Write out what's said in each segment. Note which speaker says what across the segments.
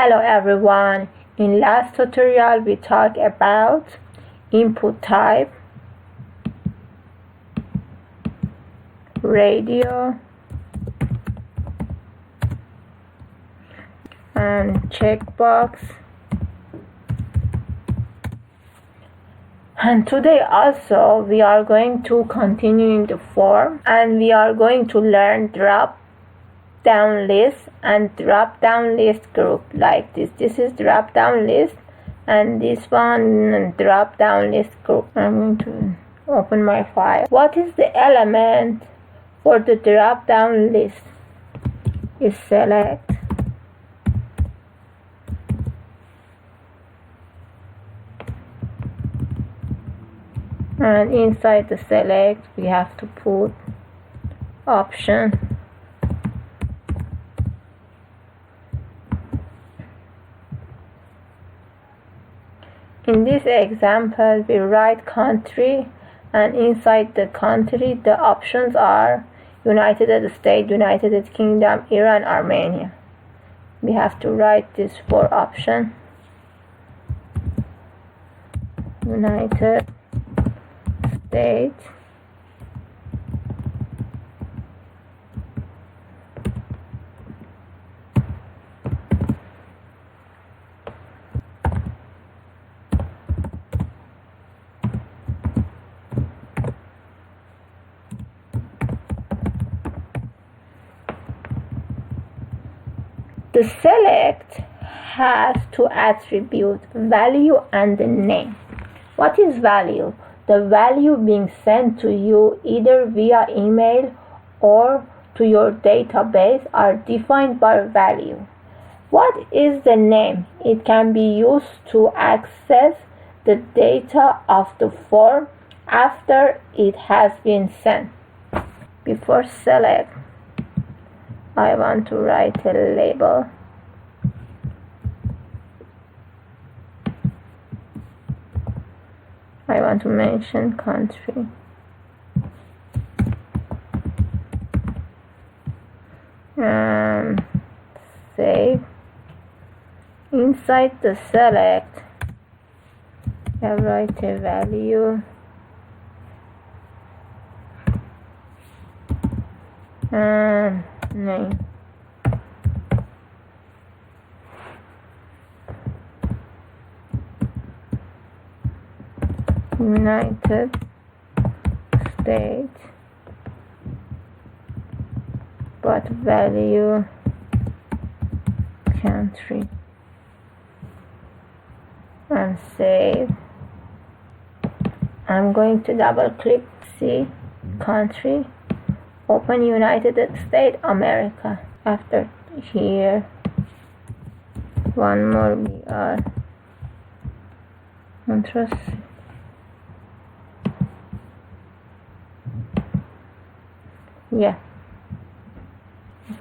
Speaker 1: Hello everyone. In last tutorial we talked about input type, radio, and checkbox. And today also we are going to continue in the form, and we are going to learn drop down list and drop down list group like this. This is drop down list and this one drop down list group. I'm going to open my file. What is the element for the drop down list? Is select, and inside the select we have to put option. In this example, we write country, and inside the country, the options are United States, United Kingdom, Iran, Armenia. We have to write this for option. United States, the select has two attributes, value and the name. What is value? The value being sent to you either via email or to your database are defined by value. What is the name? It can be used to access the data of the form after it has been sent. Before select, I want to write a label. I want to mention country. Save. Inside the select, I write a value. And name. United States, but value country, and save. I'm going to double click see country, open United States America. After here, one more BR. Interesting. Yeah.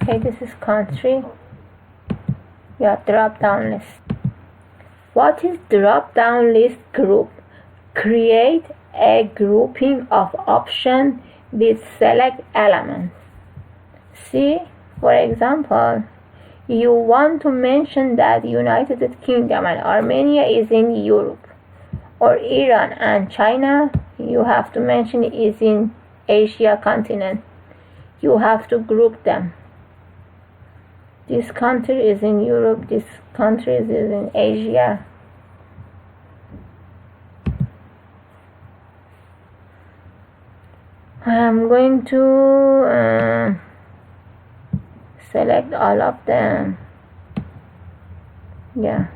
Speaker 1: Okay, this is country. Yeah, drop down list. What is drop down list group? Create a grouping of options with select elements. See, for example, you want to mention that United Kingdom and Armenia is in Europe, or Iran and China, you have to mention is in Asia continent. You have to group them. This country is in Europe, this country is in Asia. I'm going to select all of them. Yeah,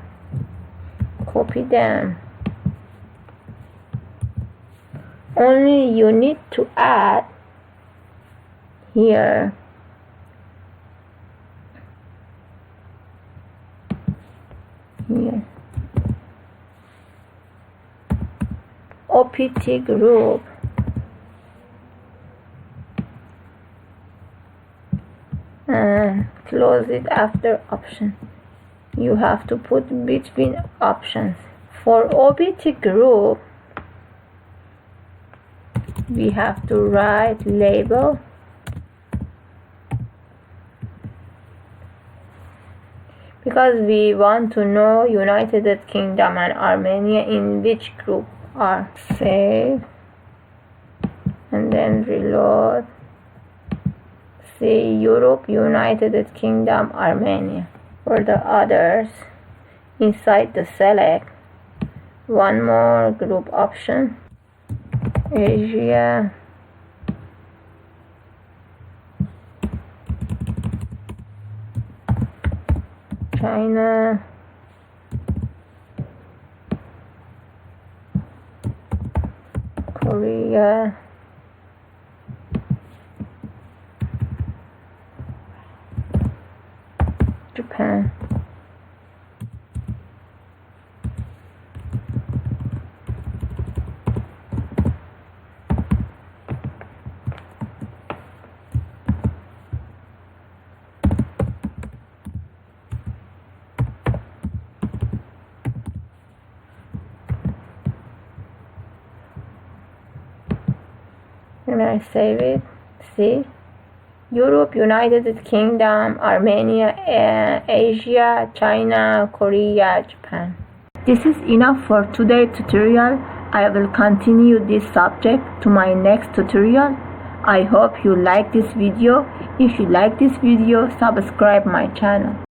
Speaker 1: copy them. Only you need to add here OPT group and close it after option. You have to put between options. For OPT group, we have to write label because we want to know United Kingdom and Armenia in which group are. Save and then reload. See Europe, United Kingdom, Armenia. For the others, inside the select, one more group option. Asia, China, Korea, Japan. And I save it. See? Europe, United Kingdom, Armenia, Asia, China, Korea, Japan. This is enough for today's tutorial. I will continue this subject to my next tutorial. I hope you like this video. If you like this video, subscribe my channel.